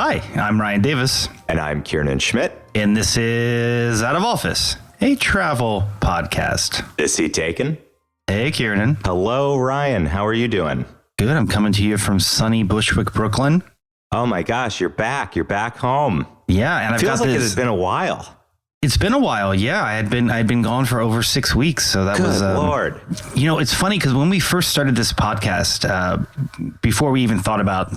Hi, I'm Ryan Davis. And I'm Kiernan Schmidt. And this is Out of Office, a travel podcast. Is he taken? Hey, Kiernan. Hello, Ryan. How are you doing? Good. I'm coming to you from sunny Bushwick, Brooklyn. Oh my gosh, you're back. You're back home. Yeah, and I've Feels got like this. it has been a while. It's been a while. Yeah, I'd been gone for over 6 weeks. So that was Lord. You know, it's funny because when we first started this podcast, before we even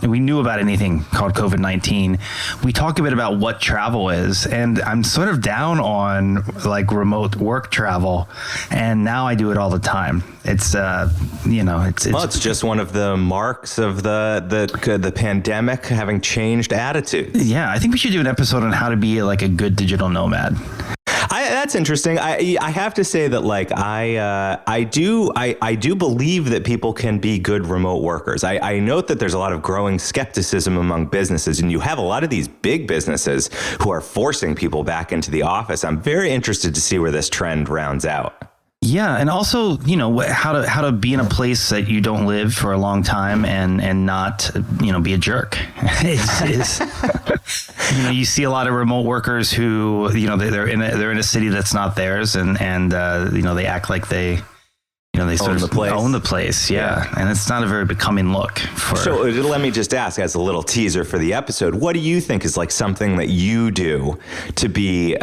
we knew about anything called COVID-19, we talked a bit about what travel is, and I'm sort of down on like remote work travel, and now I do it all the time. It's it's just one of the marks of the pandemic having changed attitudes. Yeah, I think we should do an episode on how to be like a good digital nomad. That's interesting. I have to say that like I do believe that people can be good remote workers. I note that there's a lot of growing skepticism among businesses, and you have a lot of these big businesses who are forcing people back into the office. I'm very interested to see where this trend rounds out. Yeah, and also, you know, how to be in a place that you don't live for a long time and not, you know, be a jerk. You know, you see a lot of remote workers who, you know, they're in a city that's not theirs, and you know, they act like they sort of own the place. Yeah. And it's not a very becoming look for. So let me just ask, as a little teaser for the episode, what do you think is like something that you do to be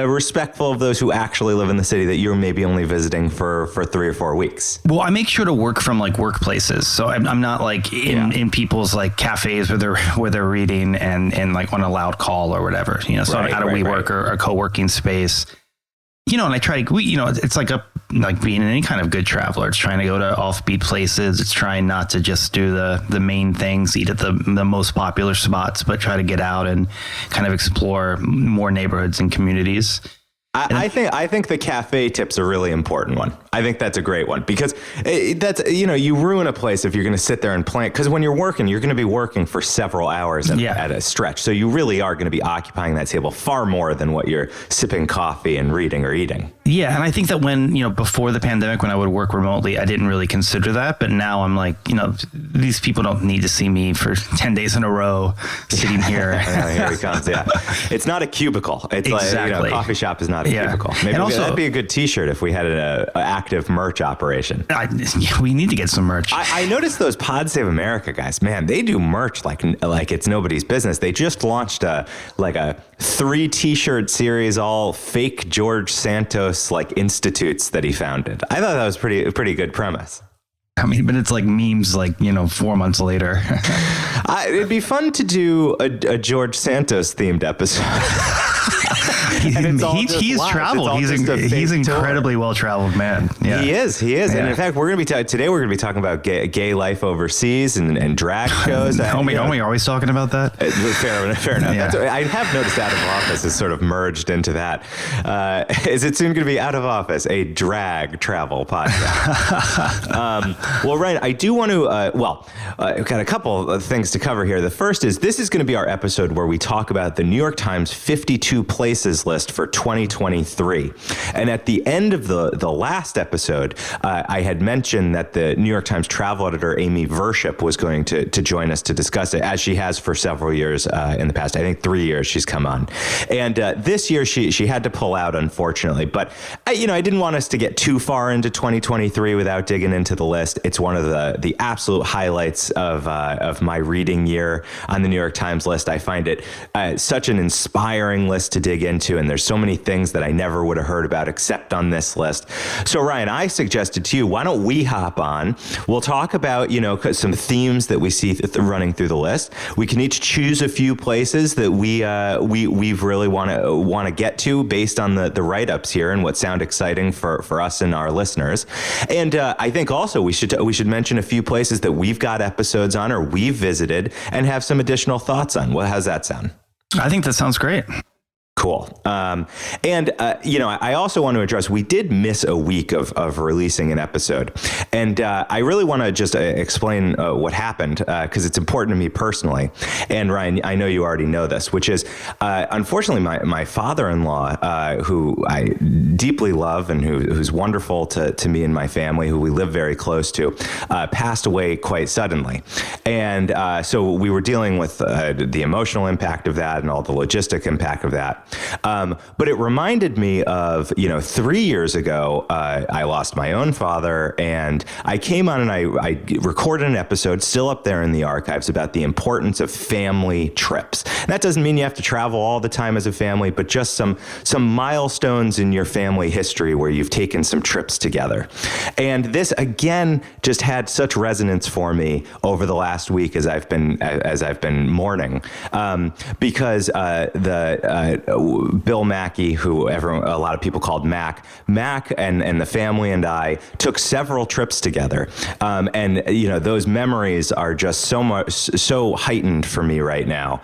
respectful of those who actually live in the city that you're maybe only visiting for 3 or 4 weeks? Well, I make sure to work from like workplaces. So I'm not like in people's like cafes where they're reading and like on a loud call or whatever, you know, so I'm out of WeWork or a co-working space. You know, and I try to, you know, it's like being any kind of good traveler. It's trying to go to offbeat places. It's trying not to just do the main things, eat at the most popular spots, but try to get out and kind of explore more neighborhoods and communities. I think the cafe tip's a really important one. I think that's a great one because that's, you know, you ruin a place if you're going to sit there and plan, because when you're working, you're going to be working for several hours at a stretch. So you really are going to be occupying that table far more than what you're sipping coffee and reading or eating. Yeah. And I think that when, you know, before the pandemic, when I would work remotely, I didn't really consider that. But now I'm like, you know, these people don't need to see me for 10 days in a row sitting here. Here he comes. Yeah. It's not a cubicle. It's exactly. Like, you know, a coffee shop is not a cubicle. Maybe that'd be a good t-shirt if we had an active merch operation. We need to get some merch. I noticed those Pod Save America guys, man, they do merch like it's nobody's business. They just launched a 3 t-shirt series, all fake George Santos like institutes that he founded. I thought that was pretty good premise. I mean, but it's like memes, like, you know, 4 months later. It'd be fun to do a George Santos themed episode. He's traveled. He's incredibly well traveled, man. Yeah. He is. Yeah. And in fact, today we're going to be talking about gay life overseas and drag shows. Are we always talking about that? Fair enough. Yeah. I have noticed Out of Office is sort of merged into that. Is it soon going to be Out of Office, a drag travel podcast? Well, Ryan, I do want to, I've got a couple of things to cover here. The first is this is going to be our episode where we talk about the New York Times 52 places list for 2023. And at the end of the last episode, I had mentioned that the New York Times travel editor, Amy Vership, was going to join us to discuss it, as she has for several years in the past. I think 3 years she's come on. And this year she had to pull out, unfortunately. But, I didn't want us to get too far into 2023 without digging into the list. It's one of the absolute highlights of my reading year on the New York Times list. I find it such an inspiring list to dig into, and there's so many things that I never would have heard about except on this list. So Ryan, I suggested to you, why don't we hop on? We'll talk about, some themes that we see running through the list. We can each choose a few places that we really want to get to based on the write-ups here and what sound exciting for us and our listeners. And I think also we should mention a few places that we've got episodes on or we've visited and have some additional thoughts on. Well, how's that sound? I think that sounds great. Cool. I also want to address, we did miss a week of releasing an episode. And I really want to just explain what happened, because it's important to me personally. And Ryan, I know you already know this, which is, unfortunately, my father-in-law, who I deeply love and who's wonderful to me and my family, who we live very close to, passed away quite suddenly. And so we were dealing with the emotional impact of that and all the logistic impact of that. But it reminded me of, 3 years ago, I lost my own father, and I came on and I recorded an episode still up there in the archives about the importance of family trips. And that doesn't mean you have to travel all the time as a family, but just some milestones in your family history where you've taken some trips together. And this again just had such resonance for me over the last week as I've been mourning, because Bill Mackey, who a lot of people called Mac and the family and I took several trips together, and those memories are just so heightened for me right now.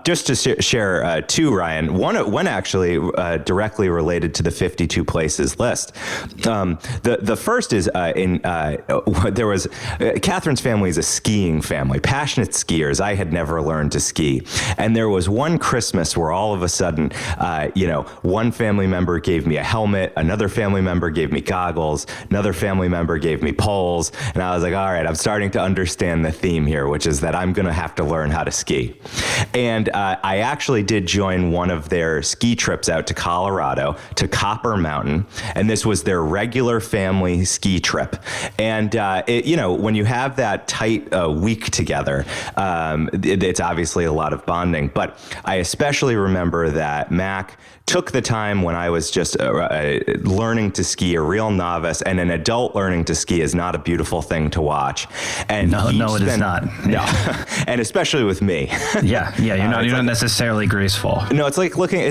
Just to share two, Ryan. One actually directly related to the 52 places list. The first is there was Catherine's family is a skiing family, passionate skiers. I had never learned to ski, and there was one Christmas where all of a sudden, one family member gave me a helmet, another family member gave me goggles, another family member gave me poles, and I was like, all right, I'm starting to understand the theme here, which is that I'm going to have to learn how to ski. And I actually did join one of their ski trips out to Colorado to Copper Mountain, and this was their regular family ski trip. And when you have that tight week together, it's obviously a lot of bonding. But I especially remember that Mac took the time when I was just learning to ski, a real novice, and an adult learning to ski is not a beautiful thing to watch. And no, it is not. No, and especially with me. Yeah, you're not necessarily graceful. No, it's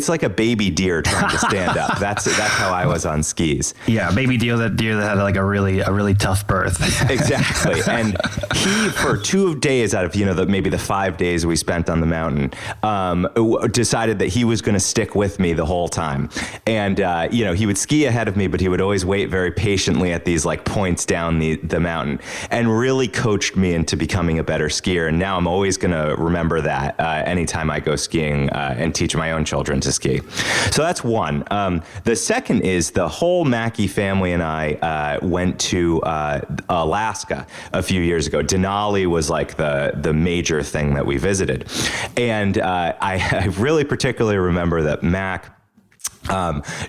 like a baby deer trying to stand up. That's how I was on skis. Yeah, baby deer that had like a really tough birth. Exactly. And he, for 2 days out of maybe the 5 days we spent on the mountain, decided that he was going to stick with me the whole time. And he would ski ahead of me, but he would always wait very patiently at these like points down the mountain, and really coached me into becoming a better skier. And now I'm always going to remember that anytime I go skiing and teach my own children to ski. So that's one. The second is the whole Mackey family and I went to Alaska a few years ago. Denali was like the major thing that we visited. And I really particularly remember that Mac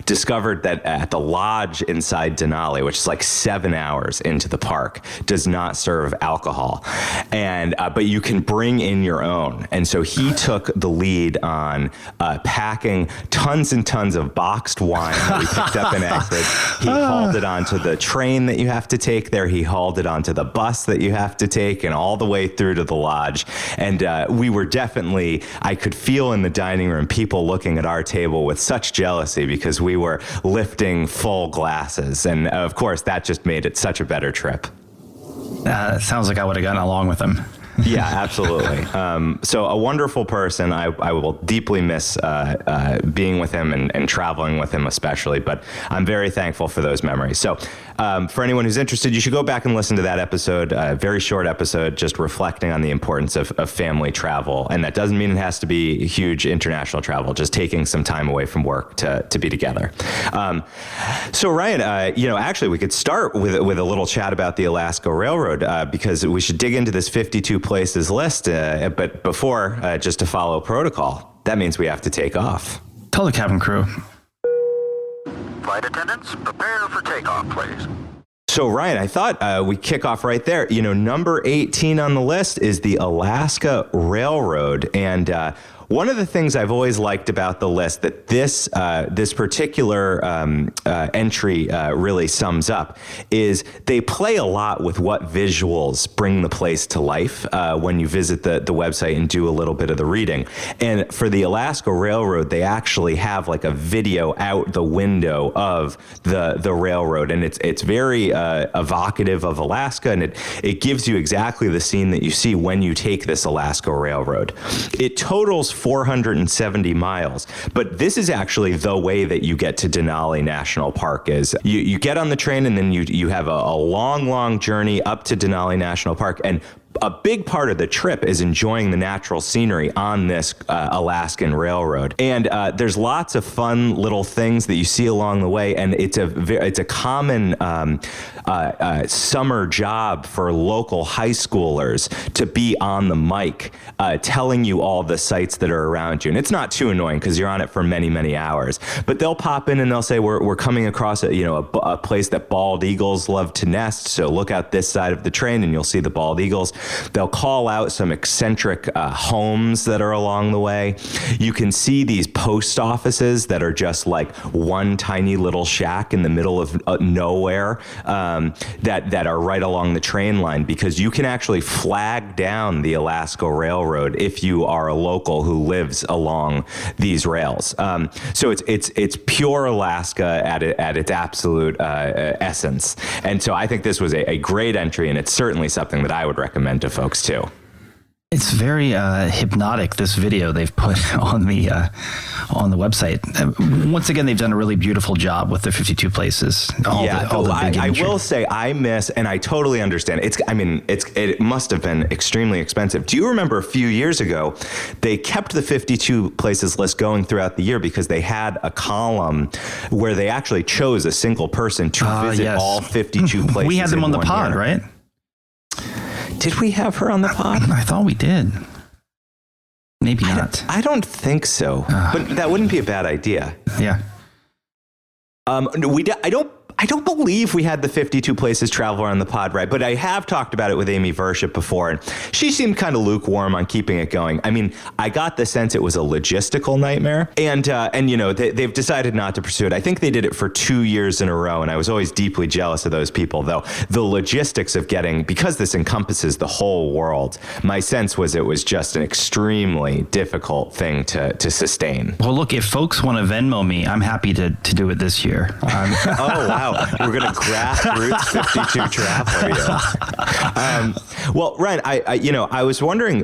discovered that at the lodge inside Denali, which is like 7 hours into the park, does not serve alcohol, and but you can bring in your own. And so he took the lead on packing tons and tons of boxed wine that we picked up in Anchorage. He hauled it onto the train that you have to take there. He hauled it onto the bus that you have to take, and all the way through to the lodge. And we were definitely, I could feel in the dining room people looking at our table with such jealousy, because we were lifting full glasses. And of course, that just made it such a better trip. It sounds like I would have gotten along with him. Yeah, absolutely. So a wonderful person. I will deeply miss being with him and traveling with him especially, but I'm very thankful for those memories. So for anyone who's interested, you should go back and listen to that episode, a very short episode, just reflecting on the importance of family travel. And that doesn't mean it has to be huge international travel, just taking some time away from work to be together. So Ryan, actually we could start with a little chat about the Alaska Railroad, because we should dig into this 52 places list. But before, just to follow protocol, that means we have to take off. Tell the cabin crew. Flight attendants, prepare for takeoff, please. So, Ryan, I thought we'd kick off right there. Number 18 on the list is the Alaska Railroad. And one of the things I've always liked about the list that this particular entry really sums up is they play a lot with what visuals bring the place to life when you visit the website and do a little bit of the reading. And for the Alaska Railroad, they actually have like a video out the window of the railroad, and it's very evocative of Alaska, and it gives you exactly the scene that you see when you take this Alaska Railroad. It totals 470 miles, but this is actually the way that you get to Denali National Park. Is you get on the train, and then you have a long journey up to Denali National Park, and a big part of the trip is enjoying the natural scenery on this Alaskan railroad. And there's lots of fun little things that you see along the way. And it's a common summer job for local high schoolers to be on the mic, telling you all the sights that are around you. And it's not too annoying because you're on it for many, many hours. But they'll pop in and they'll say, we're coming across a place that bald eagles love to nest. So look out this side of the train and you'll see the bald eagles. They'll call out some eccentric homes that are along the way. You can see these post offices that are just like one tiny little shack in the middle of nowhere that are right along the train line, because you can actually flag down the Alaska Railroad if you are a local who lives along these rails. So it's pure Alaska at its absolute essence. And so I think this was a great entry, and it's certainly something that I would recommend to folks too. It's very hypnotic, this video they've put on the website. Once again, they've done a really beautiful job with the 52 places. I will say I miss, and I totally understand. It must have been extremely expensive. Do you remember a few years ago, they kept the 52 places list going throughout the year because they had a column where they actually chose a single person to visit all 52 places. We had them on the pod, right? Did we have her on the pod? I thought we did. Maybe not. I don't think so, but that wouldn't be a bad idea. Yeah. I don't believe we had the 52 places traveler on the pod, right? But I have talked about it with Amy Vership before, and she seemed kind of lukewarm on keeping it going. I mean, I got the sense it was a logistical nightmare, and they've decided not to pursue it. I think they did it for 2 years in a row, and I was always deeply jealous of those people, though. The logistics of because this encompasses the whole world, my sense was it was just an extremely difficult thing to sustain. Well, look, if folks want to Venmo me, I'm happy to do it this year. Oh, wow. We're going to grassroots 52 traveler you. Well, Ryan, I was wondering,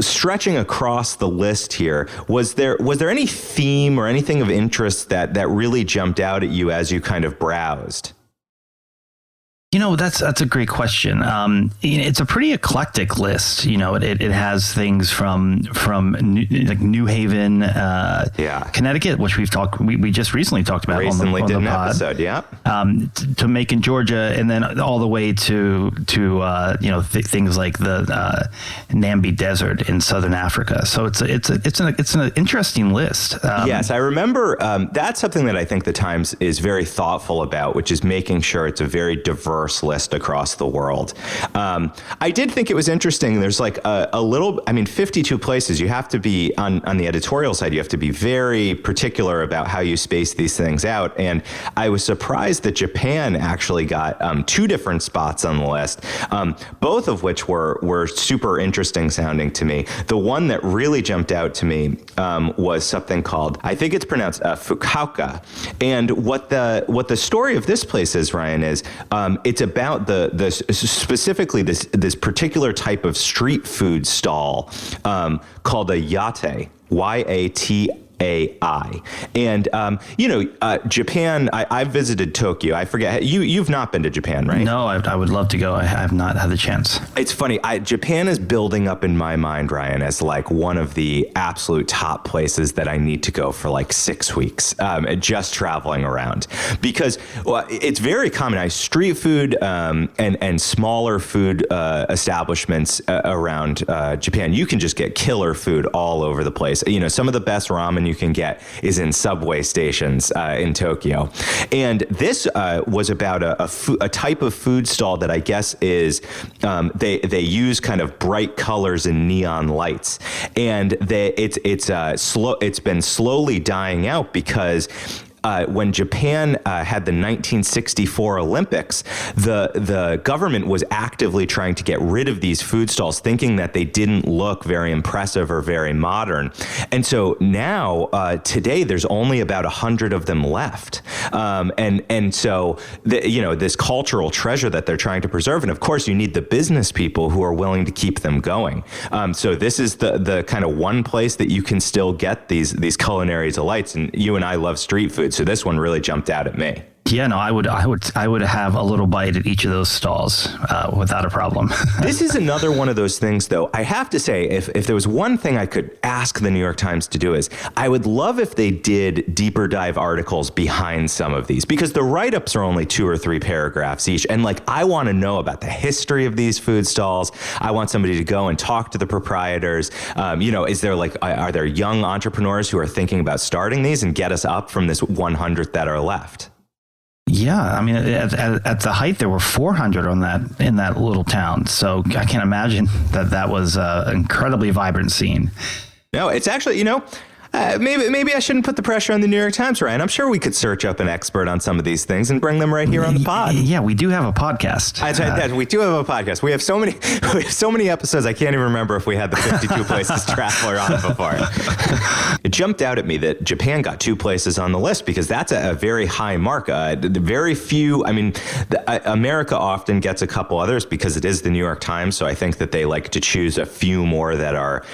stretching across the list here, was there any theme or anything of interest that really jumped out at you as you kind of browsed? That's a great question. It's a pretty eclectic list. It has things from New Haven, Connecticut, which we just recently talked about on the pod. Episode, yeah. To Macon, Georgia, and then all the way to things like the Namib Desert in southern Africa. So it's an interesting list. Yes, I remember. That's something that I think the Times is very thoughtful about, which is making sure it's a very diverse list across the world. I did think it was interesting. There's like 52 places. You have to be on the editorial side. You have to be very particular about how you space these things out. And I was surprised that Japan actually got 2 different spots on the list, both of which were super interesting sounding to me. The one that really jumped out to me was something called, I think it's pronounced Fukuoka. And what the story of this place is, Ryan, is it's about the specifically this particular type of street food stall called a yate, Y-A-T-A-I. And, Japan, I've visited Tokyo. I forget, you've not been to Japan, right? No, I would love to go. I have not had the chance. It's funny. Japan is building up in my mind, Ryan, as like one of the absolute top places that I need to go for like 6 weeks, just traveling around, because it's very common. Street food and smaller food establishments around Japan. You can just get killer food all over the place. Some of the best ramen you can get is in subway stations in Tokyo. And this was about a type of food stall that I guess is they use kind of bright colors and neon lights, and it's been slowly dying out because when Japan had the 1964 Olympics, the government was actively trying to get rid of these food stalls, thinking that they didn't look very impressive or very modern. And so now, today, there's only about 100 of them left. And so, this cultural treasure that they're trying to preserve. And of course, you need the business people who are willing to keep them going. So this is the kind of one place that you can still get these culinary delights. And you and I love street food. So this one really jumped out at me. Yeah, no, I would have a little bite at each of those stalls without a problem. This is another one of those things, though. I have to say, if there was one thing I could ask the New York Times to do is, I would love if they did deeper dive articles behind some of these, because the write-ups are only 2 or 3 paragraphs each. And like, I want to know about the history of these food stalls. I want somebody to go and talk to the proprietors. Is there are there young entrepreneurs who are thinking about starting these and get us up from this 100 that are left? Yeah, I mean, at the height, there were 400 in that little town. So I can't imagine that was an incredibly vibrant scene. No, it's actually, maybe I shouldn't put the pressure on the New York Times, Ryan. I'm sure we could search up an expert on some of these things and bring them right here on the pod. Yeah, we do have a podcast. That's right. We do have a podcast. We have so many episodes. I can't even remember if we had the 52 places traveler on before. It jumped out at me that Japan got 2 places on the list, because that's a very high mark. Very few. I mean, America often gets a couple others because it is the New York Times. So I think that they like to choose a few more that are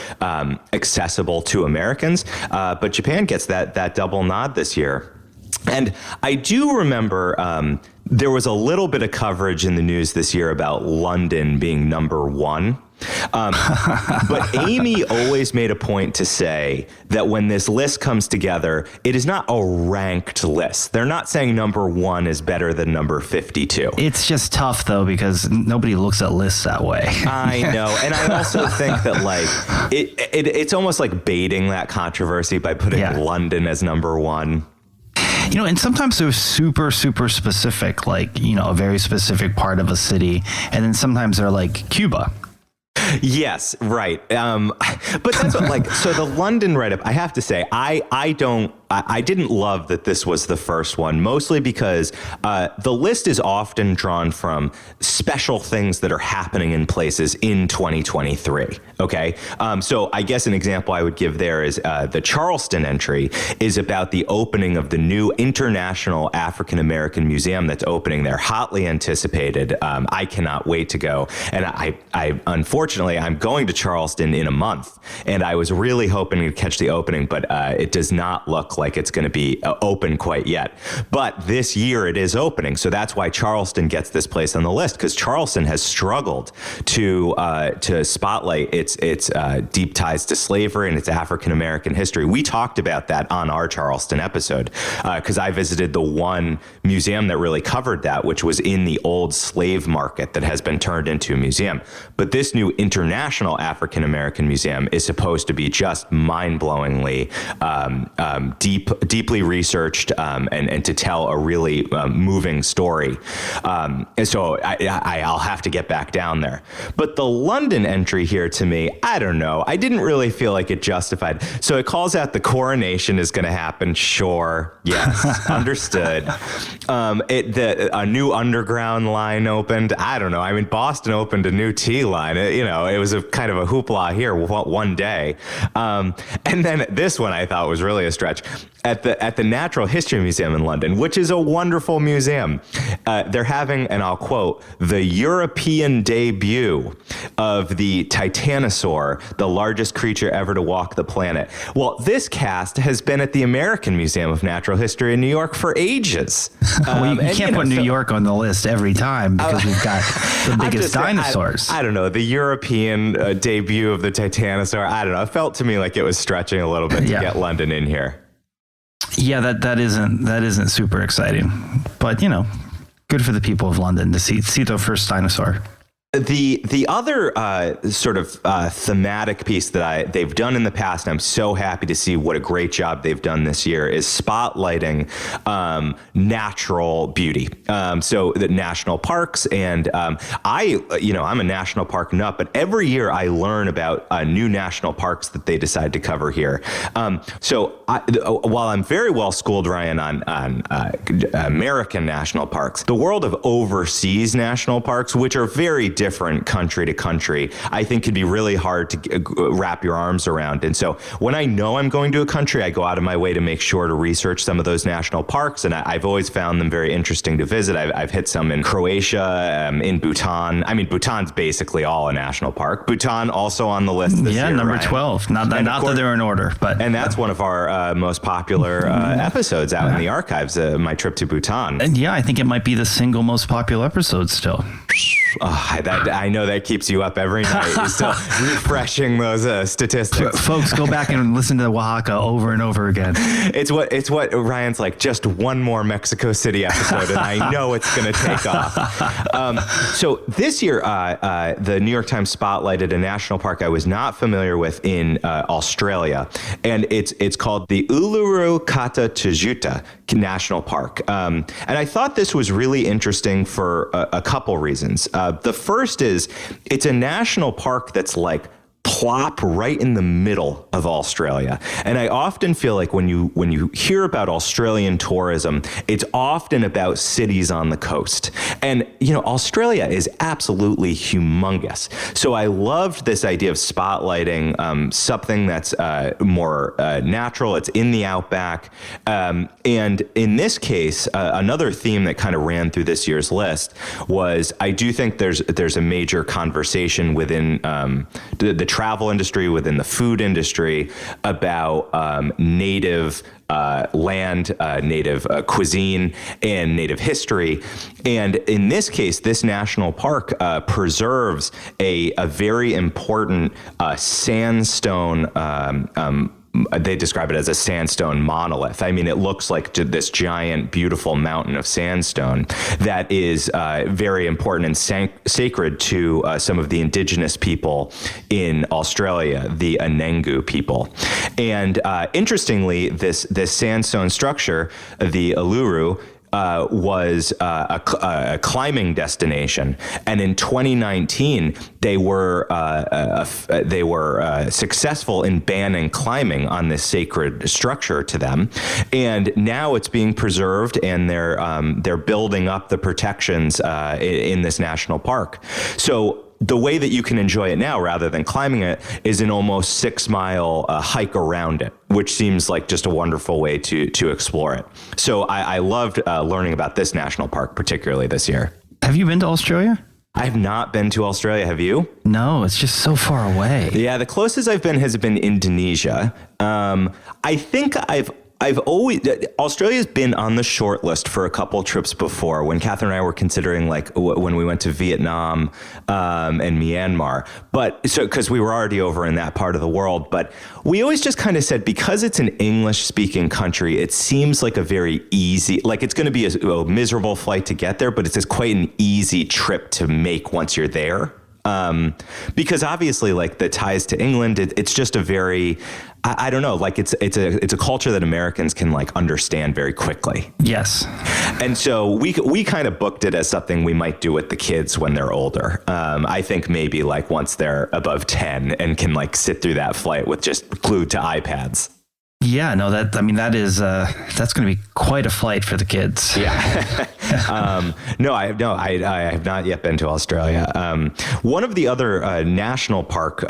accessible to Americans. But Japan gets that double nod this year. And I do remember there was a little bit of coverage in the news this year about London being number 1. But Amy always made a point to say that when this list comes together, it is not a ranked list. They're not saying number 1 is better than number 52. It's just tough, though, because nobody looks at lists that way. I know. And I also think that it's almost like baiting that controversy by putting London as number 1. And sometimes they're super, super specific, like, a very specific part of a city. And then sometimes they're like Cuba. Yes, right. But that's what, so the London write-up, I have to say, I didn't love that this was the first one, mostly because the list is often drawn from special things that are happening in places in 2023. Okay. So I guess an example I would give there is the Charleston entry is about the opening of the new International African American Museum that's opening there, hotly anticipated. I cannot wait to go. And I unfortunately, I'm going to Charleston in a month, and I was really hoping to catch the opening, but it does not look like it's going to be open quite yet. But this year it is opening, so that's why Charleston gets this place on the list, because Charleston has struggled to spotlight its deep ties to slavery and its African American history. We talked about that on our Charleston episode, because I visited the one museum that really covered that, which was in the old slave market that has been turned into a museum. But this new International African American Museum is supposed to be just mind-blowingly deeply researched and to tell a really moving story. And so I'll have to get back down there. But the London entry here, to me, I don't know. I didn't really feel like it justified. So it calls out the coronation is going to happen. Sure. Yes. Understood. A new underground line opened. I don't know. I mean, Boston opened a new T line. It was a kind of a hoopla here one day. And then this one I thought was really a stretch. At the Natural History Museum in London, which is a wonderful museum, they're having, and I'll quote, the European debut of the Titanosaur, the largest creature ever to walk the planet. Well, this cast has been at the American Museum of Natural History in New York for ages. You can't put New York on the list every time because we've got the biggest dinosaurs. I don't know, the European debut of the Titanosaur. I don't know. It felt to me like it was stretching a little bit to get London in here. Yeah, that isn't super exciting, but good for the people of London to see the first dinosaur. The other sort of thematic piece that they've done in the past, and I'm so happy to see what a great job they've done this year, is spotlighting natural beauty. So the national parks, and I'm a national park nut, but every year I learn about new national parks that they decide to cover here. So while I'm very well schooled, Ryan, on American national parks, the world of overseas national parks, which are very different different country to country, I think could be really hard to wrap your arms around. And so when I know I'm going to a country, I go out of my way to make sure to research some of those national parks. And I've always found them very interesting to visit. I've hit some in Croatia, in Bhutan. I mean, Bhutan's basically all a national park. Bhutan also on the list this year, number Ryan. 12. Not that they're in order, but. And that's one of our most popular episodes out in the archives, my trip to Bhutan. And yeah, I think it might be the single most popular episode still. I know that keeps you up every night. You're still refreshing those statistics. Folks, go back and listen to Oaxaca over and over again. It's what Ryan's like, just one more Mexico City episode, and I know it's going to take off. So this year, the New York Times spotlighted a national park I was not familiar with in Australia, and it's called the Uluru Kata Tjuta National Park. And I thought this was really interesting for a couple reasons. The first is it's a national park that's like plop right in the middle of Australia. And I often feel like when you hear about Australian tourism, it's often about cities on the coast. And, Australia is absolutely humongous. So I loved this idea of spotlighting something that's more natural. It's in the outback. And in this case, another theme that kind of ran through this year's list was I do think there's a major conversation within the travel industry, within the food industry, about native land, native cuisine, and native history. And in this case, this national park preserves a very important sandstone they describe it as a sandstone monolith. I mean, it looks like this giant, beautiful mountain of sandstone that is very important and sacred to some of the indigenous people in Australia, the Anangu people. And interestingly, this sandstone structure, the Uluru, was a climbing destination, and in 2019 they were successful in banning climbing on this sacred structure to them, and now it's being preserved, and they're building up the protections in this national park. So the way that you can enjoy it now, rather than climbing it, is an almost 6-mile hike around it, which seems like just a wonderful way to explore it. So I loved learning about this national park, particularly this year. Have you been to Australia? I've not been to Australia. Have you? No, it's just so far away. Yeah, the closest I've been has been Indonesia. I think Australia's been on the short list for a couple trips before, when Catherine and I were considering, like, when we went to Vietnam and Myanmar, because we were already over in that part of the world. But we always just kind of said, because it's an English speaking country, it seems like a very easy, like it's going to be a miserable flight to get there, but it's just quite an easy trip to make once you're there. Because obviously, like, the ties to England, it's just a very, I don't know, like it's a culture that Americans can, like, understand very quickly. Yes. And so we kind of booked it as something we might do with the kids when they're older. I think maybe like once they're above 10 and can, like, sit through that flight with just glued to iPads. Yeah, no, that's going to be quite a flight for the kids. Yeah. I have not yet been to Australia. One of the other national park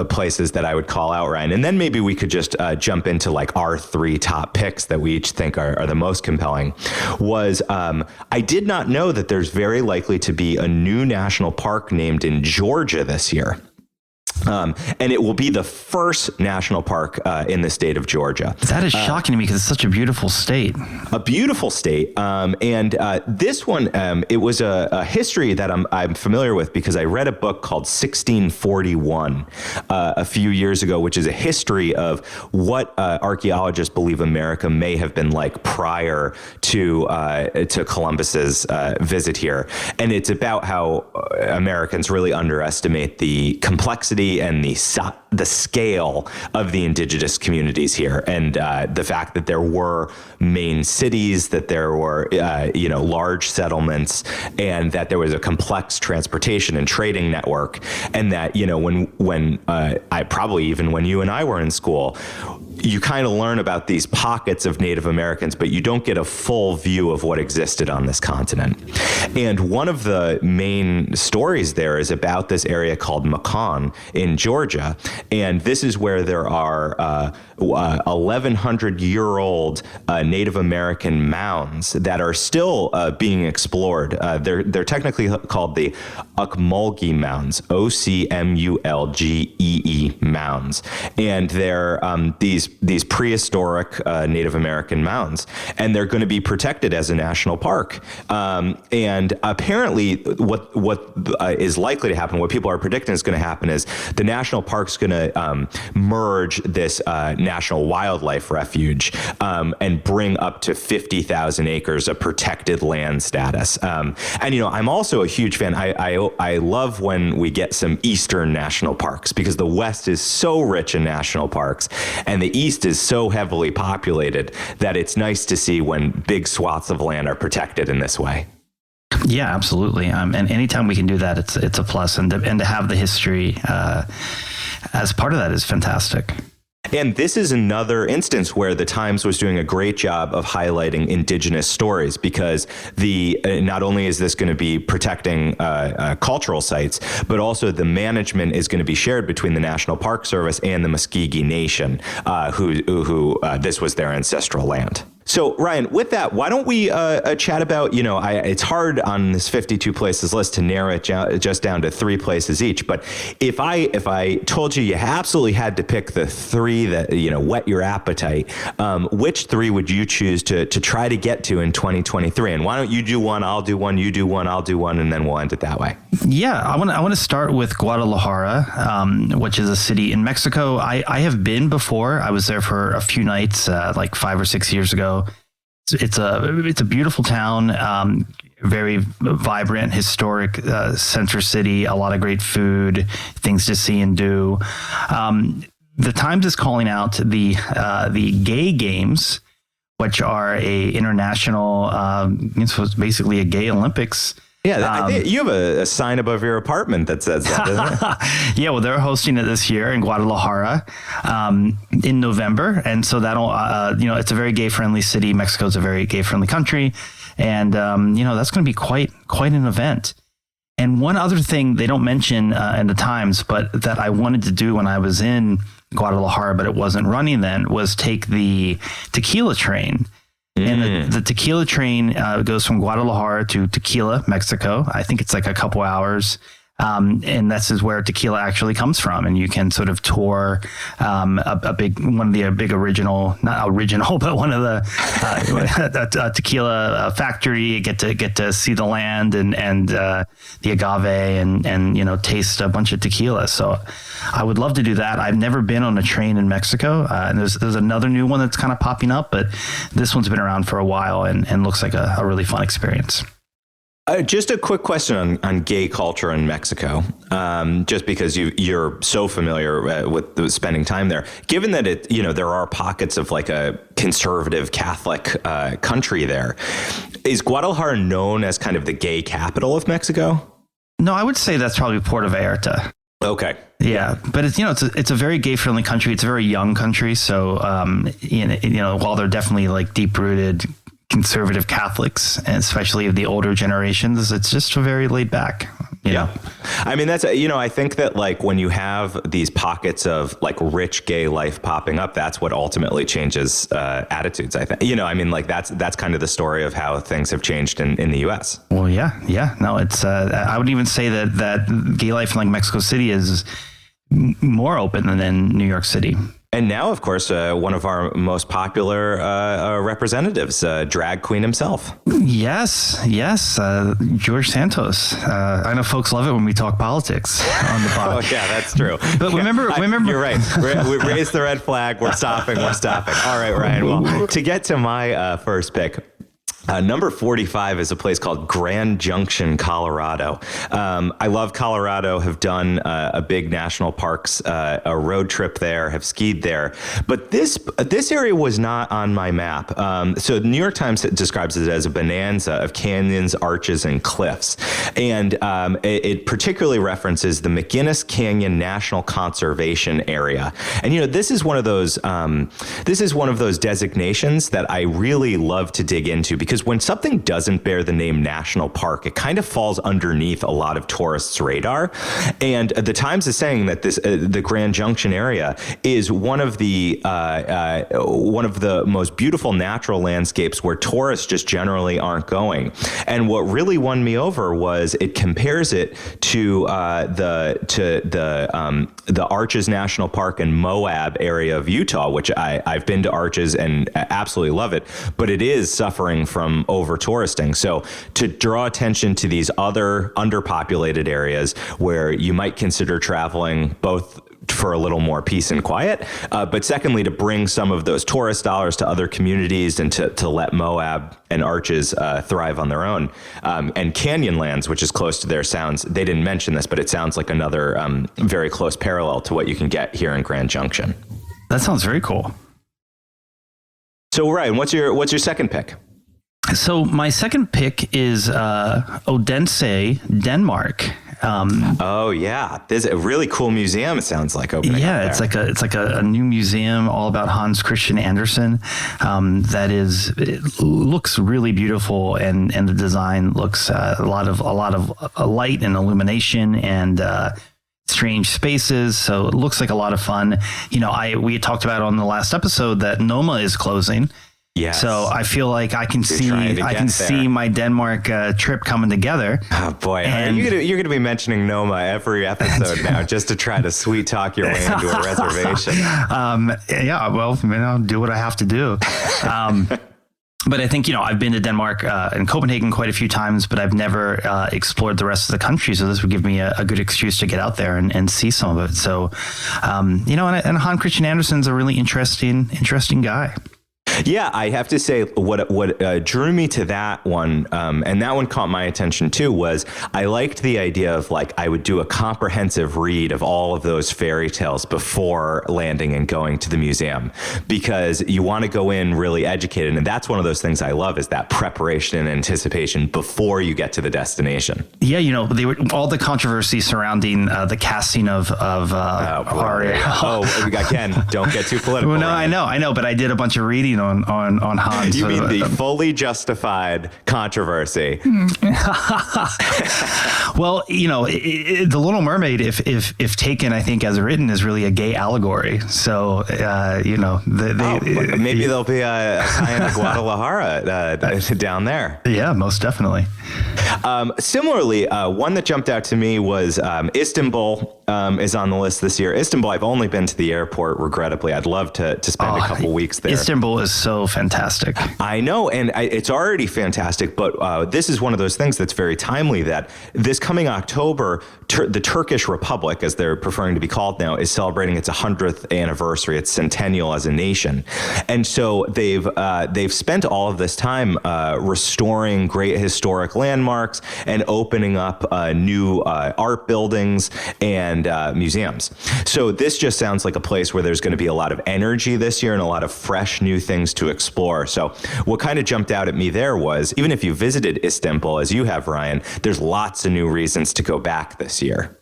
places that I would call out, Ryan, and then maybe we could just jump into, like, our 3 top picks that we each think are the most compelling, was I did not know that there's very likely to be a new national park named in Georgia this year. And it will be the first national park in the state of Georgia. That is shocking to me because it's such a beautiful state. A beautiful state. And this one, it was a history that I'm familiar with because I read a book called 1641 a few years ago, which is a history of what archaeologists believe America may have been like prior to Columbus's visit here. And it's about how Americans really underestimate the complexity and the scale of the indigenous communities here, and the fact that there were main cities, that there were large settlements, and that there was a complex transportation and trading network, and that when I probably even when you and I were in school, you kind of learn about these pockets of Native Americans, but you don't get a full view of what existed on this continent. And one of the main stories there is about this area called Macon in Georgia. And this is where there are 1,100-year-old Native American mounds that are still being explored. They're technically called the Ocmulgee Mounds, Ocmulgee mounds. And they're these prehistoric Native American mounds. And they're going to be protected as a national park. And apparently what is likely to happen, what people are predicting is going to happen, is the national park's going to merge this national wildlife refuge and bring up to 50,000 acres of protected land status. And, I'm also a huge fan. I love when we get some Eastern national parks, because the West is so rich in national parks and the East is so heavily populated that it's nice to see when big swaths of land are protected in this way. Yeah, absolutely. And anytime we can do that, it's a plus. And to have the history as part of that is fantastic. And this is another instance where the Times was doing a great job of highlighting indigenous stories, because not only is this going to be protecting cultural sites, but also the management is going to be shared between the National Park Service and the Muscogee Nation, who this was their ancestral land. So, Ryan, with that, why don't we chat about, it's hard on this 52 places list to narrow it just down to 3 places each. But if I told you absolutely had to pick the 3 that, whet your appetite, which 3 would you choose to try to get to in 2023? And why don't you do one, I'll do one, you do one, I'll do one, and then we'll end it that way. Yeah, I want to start with Guadalajara, which is a city in Mexico. I have been before. I was there for a few nights, like 5 or 6 years ago. It's a beautiful town, very vibrant, historic center city, a lot of great food, things to see and do. The Times is calling out the Gay Games, which are a international, so it's basically a gay Olympics. Yeah, I think you have a sign above your apartment that says that, doesn't it? Yeah, well, they're hosting it this year in Guadalajara in November. And so that'll, it's a very gay-friendly city. Mexico's a very gay-friendly country. And, that's going to be quite an event. And one other thing they don't mention in the Times, but that I wanted to do when I was in Guadalajara, but it wasn't running then, was take the tequila train. And the tequila train goes from Guadalajara to Tequila, Mexico. I think it's like a couple hours. And this is where tequila actually comes from. And you can sort of tour one of the big original, not original, but one of the tequila factory. Get to see the land and the agave and taste a bunch of tequila. So I would love to do that. I've never been on a train in Mexico. And there's another new one that's kind of popping up, but this one's been around for a while and looks like a really fun experience. Just a quick question on gay culture in Mexico, just because you're so familiar with spending time there. Given that there are pockets of like a conservative Catholic country there, is Guadalajara known as kind of the gay capital of Mexico? No, I would say that's probably Puerto Vallarta. Okay. Yeah, but it's a very gay friendly country. It's a very young country, so while they're definitely like deep rooted conservative Catholics, and especially of the older generations, it's just very laid back. Yeah. I mean, that's, I think that like when you have these pockets of like rich gay life popping up, that's what ultimately changes attitudes, I think. That's kind of the story of how things have changed in the US. Well, yeah. No, it's, I would even say that gay life in like Mexico City is more open than in New York City. And now, of course, one of our most popular representatives, drag queen himself. Yes, George Santos. I know folks love it when we talk politics on the pod. Oh, yeah, that's true. But remember, you're right. We raised the red flag. We're stopping. All right, Ryan. Well, to get to my first pick, Number 45 is a place called Grand Junction, Colorado. I love Colorado, have done a big national parks, a road trip there, have skied there. But this area was not on my map. So the New York Times describes it as a bonanza of canyons, arches, and cliffs. And it particularly references the McGinnis Canyon National Conservation Area. And, this is one of those designations that I really love to dig into, because when something doesn't bear the name national park, it kind of falls underneath a lot of tourists' radar. And the Times is saying that the Grand Junction area is one of the most beautiful natural landscapes where tourists just generally aren't going. And what really won me over was it compares it to the Arches National Park in Moab area of Utah, which I've been to Arches and absolutely love it, but it is suffering from over touristing. So to draw attention to these other underpopulated areas where you might consider traveling both for a little more peace and quiet, but secondly, to bring some of those tourist dollars to other communities and to let Moab and Arches thrive on their own. And Canyonlands, which is close to there, they didn't mention this, but it sounds like another very close parallel to what you can get here in Grand Junction. That sounds very cool. So Ryan, what's your second pick? So my second pick is Odense, Denmark. Oh yeah, there's a really cool museum. It sounds like opening. Yeah, up there. it's like a new museum all about Hans Christian Andersen. It looks really beautiful, and the design looks a lot of light and illumination and strange spaces. So it looks like a lot of fun. We had talked about on the last episode that Noma is closing. Yeah. So I feel like I can see my Denmark trip coming together. Oh boy, and you're gonna be mentioning Noma every episode now, just to try to sweet talk your way into a reservation. Yeah, well, I'll do what I have to do. But I think, I've been to Denmark and Copenhagen quite a few times, but I've never explored the rest of the country. So this would give me a good excuse to get out there and see some of it. So, and Hans Christian Andersen's a really interesting guy. Yeah, I have to say what drew me to that one, and that one caught my attention too, was I liked the idea of I would do a comprehensive read of all of those fairy tales before landing and going to the museum, because you want to go in really educated. And that's one of those things I love, is that preparation and anticipation before you get to the destination. Yeah, all the controversy surrounding the casting of Aria. Oh, we got Ken. Don't get too political. Well, no, right? I know, but I did a bunch of reading on Hans. You mean the fully justified controversy? Well, The Little Mermaid, if taken, I think as written, is really a gay allegory. So, maybe there'll be a tie-in to Guadalajara down there. Yeah, most definitely. Similarly, one that jumped out to me was Istanbul. Is on the list this year. Istanbul, I've only been to the airport, regrettably. I'd love to spend a couple weeks there. Istanbul is so fantastic. I know, and it's already fantastic, but this is one of those things that's very timely, that this coming October, the Turkish Republic, as they're preferring to be called now, is celebrating its 100th anniversary, its centennial as a nation. And so they've spent all of this time restoring great historic landmarks and opening up new art buildings and museums. So this just sounds like a place where there's going to be a lot of energy this year and a lot of fresh new things to explore. So what kind of jumped out at me there was, even if you visited Istanbul, as you have, Ryan, there's lots of new reasons to go back this year.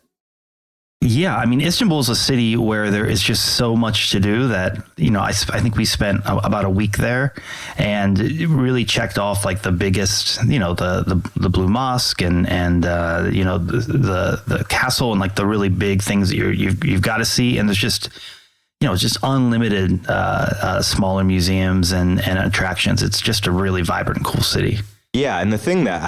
Yeah, I mean, Istanbul is a city where there is just so much to do that, I think we spent about a week there and really checked off the biggest, the Blue Mosque and the castle and the really big things that you've got to see. And there's just, just unlimited smaller museums and attractions. It's just a really vibrant and cool city. Yeah, and the thing that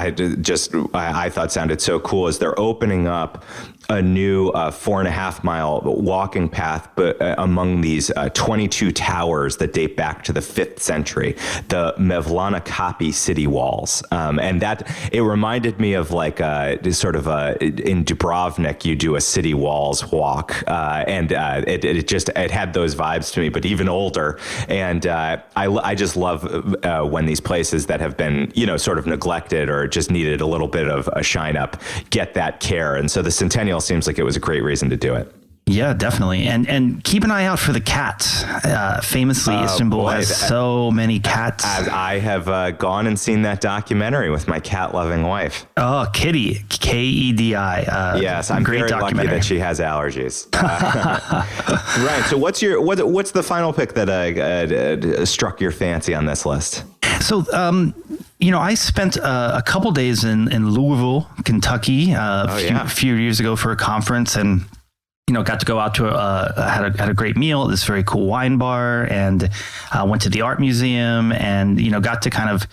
I thought sounded so cool is they're opening up a new 4.5 mile walking path, but among these 22 towers that date back to the 5th century, the Mevlana-Kapi city walls. And that, it reminded me of like sort of in Dubrovnik, you do a city walls walk. And it had those vibes to me, but even older. And I just love when these places that have been, sort of neglected or just needed a little bit of a shine up get that care. And so the Centennial seems like it was a great reason to do it. Yeah, definitely. And keep an eye out for the cats. Famously, Istanbul has so many cats. I have gone and seen that documentary with my cat-loving wife. Oh, Kitty, Kedi. Yes, I'm very lucky that she has allergies. Right. So what's the final pick that struck your fancy on this list? So, I spent a couple days in Louisville, Kentucky, a few years ago for a conference, and got to go out to had a great meal at this very cool wine bar, and went to the art museum, and got to kind of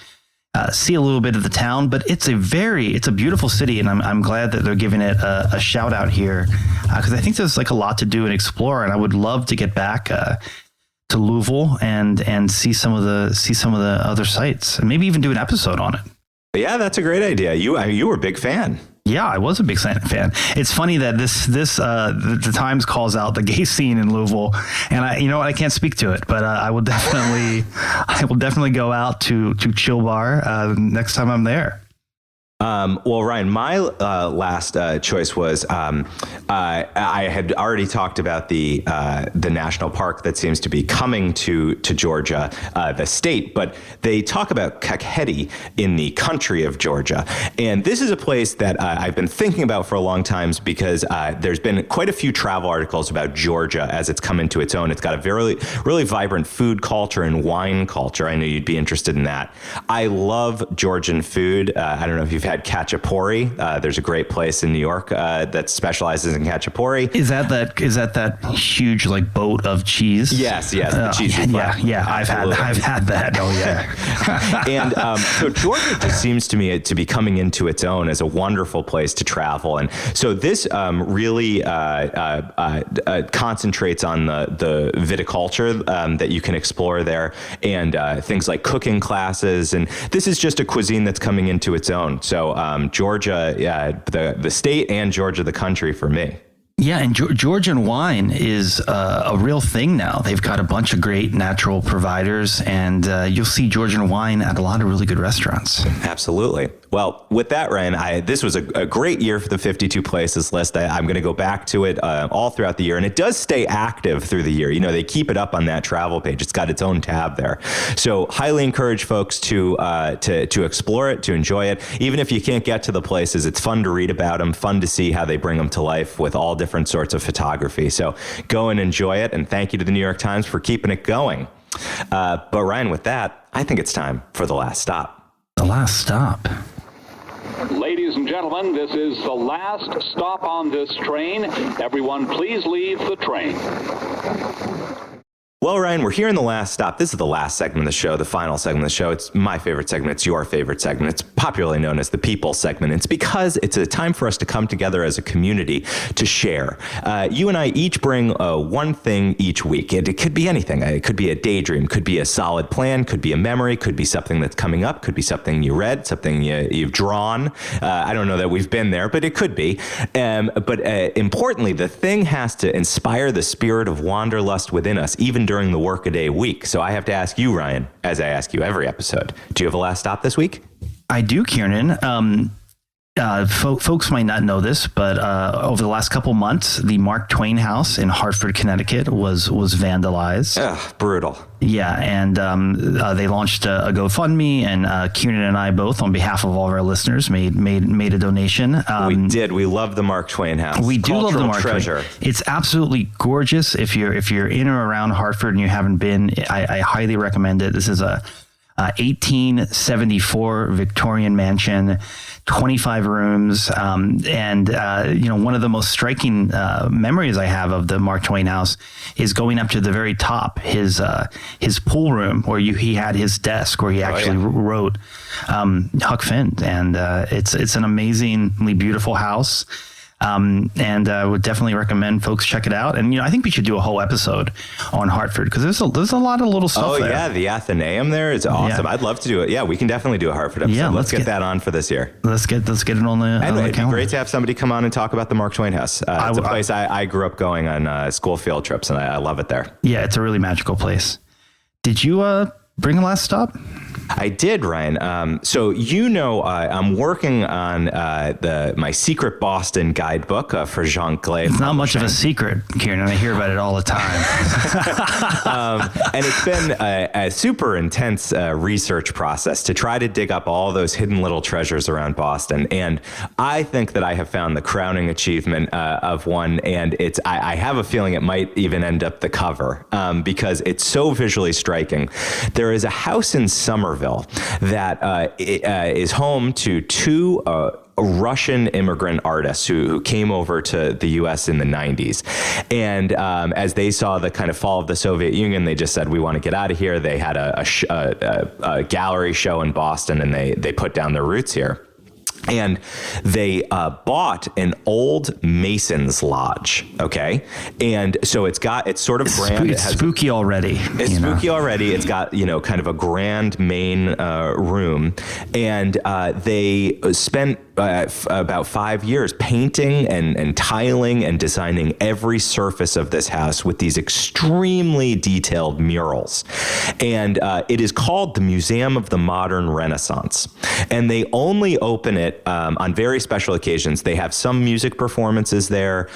see a little bit of the town. But it's a beautiful city, and I'm glad that they're giving it a shout out here, because I think there's like a lot to do and explore, and I would love to get back to Louisville and see some of the other sites, and maybe even do an episode on it. Yeah, that's a great idea. You were a big fan. Yeah, I was a big fan. It's funny that the Times calls out the gay scene in Louisville, and I can't speak to it, but I will definitely go out to Chill Bar next time I'm there. Well, Ryan, my last choice was I had already talked about the national park that seems to be coming to Georgia, the state, but they talk about Kakheti in the country of Georgia. And this is a place that I've been thinking about for a long time because there's been quite a few travel articles about Georgia as it's come into its own. It's got a very, really vibrant food culture and wine culture. I know you'd be interested in that. I love Georgian food. I don't know if you've had khachapuri. There's a great place in New York that specializes in khachapuri. Is that huge like boat of cheese? Yes, the cheese. Yeah. I've had that. Oh yeah. And so Georgia just seems to me to be coming into its own as a wonderful place to travel. And so this really concentrates on the viticulture that you can explore there, and things like cooking classes. And this is just a cuisine that's coming into its own. So Georgia, the state, and Georgia, the country, for me. Yeah, and Georgian wine is a real thing now. They've got a bunch of great natural providers, and you'll see Georgian wine at a lot of really good restaurants. Absolutely. Well, with that, Ryan, this was a great year for the 52 places list. I'm going to go back to it all throughout the year, and it does stay active through the year. They keep it up on that travel page. It's got its own tab there. So highly encourage folks to explore it, to enjoy it. Even if you can't get to the places, it's fun to read about them, fun to see how they bring them to life with all different sorts of photography. So go and enjoy it, and thank you to the New York Times for keeping it going. But Ryan, with that, I think it's time for the last stop. The last stop. Ladies and gentlemen, this is the last stop on this train. Everyone, please leave the train. Well, Ryan, we're here in the last stop. This is the last segment of the show, the final segment of the show. It's my favorite segment. It's your favorite segment. It's popularly known as the People segment. It's because it's a time for us to come together as a community to share. You and I each bring one thing each week. It could be anything. It could be a daydream, could be a solid plan, could be a memory, could be something that's coming up, could be something you read, something you've drawn. I don't know that we've been there, but it could be. But importantly, the thing has to inspire the spirit of wanderlust within us, even during the workaday week. So I have to ask you, Ryan, as I ask you every episode, do you have a last stop this week? I do, Kiernan. Folks might not know this, but over the last couple months, the Mark Twain House in Hartford, Connecticut was vandalized. Ugh, brutal. Yeah, and they launched a GoFundMe, and Kiernan and I both, on behalf of all of our listeners, made a donation. We did. We love the Mark Twain House. We do love the Mark treasure. Twain. It's absolutely gorgeous. If you're in or around Hartford and you haven't been, I highly recommend it. This is a 1874 Victorian mansion, 25 rooms. And one of the most striking memories I have of the Mark Twain House is going up to the very top, his pool room where he had his desk where he actually wrote Huck Finn. And it's an amazingly beautiful house. And would definitely recommend folks check it out. And, I think we should do a whole episode on Hartford because there's a lot of little stuff there. Yeah. The Athenaeum there is awesome. Yeah. I'd love to do it. Yeah, we can definitely do a Hartford episode. Yeah, let's get that on for this year. Let's get it on the calendar. It'd be great to have somebody come on and talk about the Mark Twain House. It's a place I grew up going on school field trips, and I love it there. Yeah, it's a really magical place. Did you bring a last stop? I did, Ryan. So I'm working on my secret Boston guidebook for Jean Clay. It's not much of a secret, Kiernan. I hear about it all the time. And it's been a super intense research process to try to dig up all those hidden little treasures around Boston. And I think that I have found the crowning achievement of one. And I have a feeling it might even end up the cover because it's so visually striking. There is a house in Somerville that is home to two Russian immigrant artists who came over to the U.S. in the 90s. And as they saw the kind of fall of the Soviet Union, they just said, we want to get out of here. They had a gallery show in Boston, and they put down their roots here. And they bought an old Mason's lodge. Okay. And so it's sort of grand. It's spooky already. It's spooky already. It's got, kind of a grand main room. And they spent about 5 years painting and tiling and designing every surface of this house with these extremely detailed murals. And it is called the Museum of the Modern Renaissance. And they only open it on very special occasions. They have some music performances there.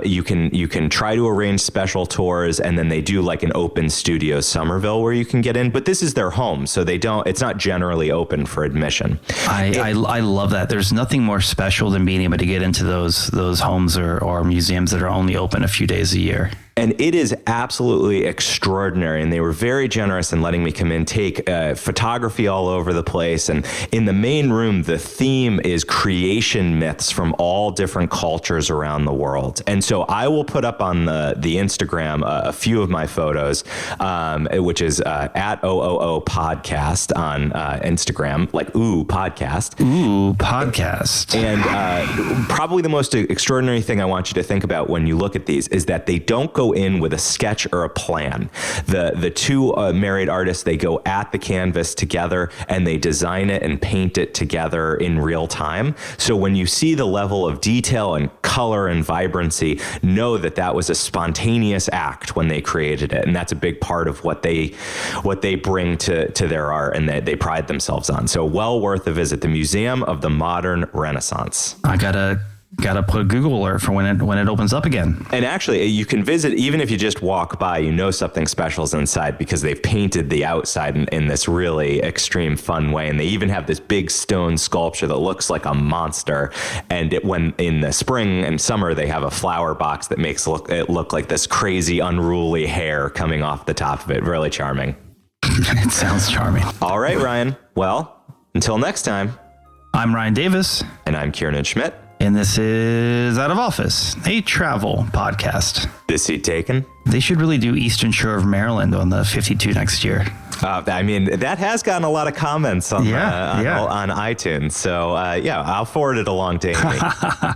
You can try to arrange special tours, and then they do like an open studio Somerville where you can get in. But this is their home, so it's not generally open for admission. I love that. There's nothing more special than being able to get into those homes or museums that are only open a few days a year. And it is absolutely extraordinary. And they were very generous in letting me come in, take photography all over the place. And in the main room, the theme is creation myths from all different cultures around the world. And so I will put up on the Instagram a few of my photos, which is at OOO podcast on Instagram, like ooh, podcast. Ooh, podcast. And probably the most extraordinary thing I want you to think about when you look at these is that they don't go in with a sketch or a plan. The two married artists, they go at the canvas together and they design it and paint it together in real time. So when you see the level of detail and color and vibrancy, know that was a spontaneous act when they created it. And that's a big part of what they bring to their art and that they pride themselves on. So well worth a visit. The Museum of the Modern Renaissance. I gotta put a Google alert for when it opens up again. And actually, you can visit even if you just walk by. Something special is inside because they've painted the outside in this really extreme, fun way. And they even have this big stone sculpture that looks like a monster. And when in the spring and summer, they have a flower box that makes it look like this crazy, unruly hair coming off the top of it. Really charming. It sounds charming. All right, Ryan. Well, until next time. I'm Ryan Davis. And I'm Kiernan Schmidt. And this is Out of Office, a travel podcast. This seat taken? They should really do Eastern Shore of Maryland on the 52 next year. That has gotten a lot of comments on iTunes. So, I'll forward it along to Amy.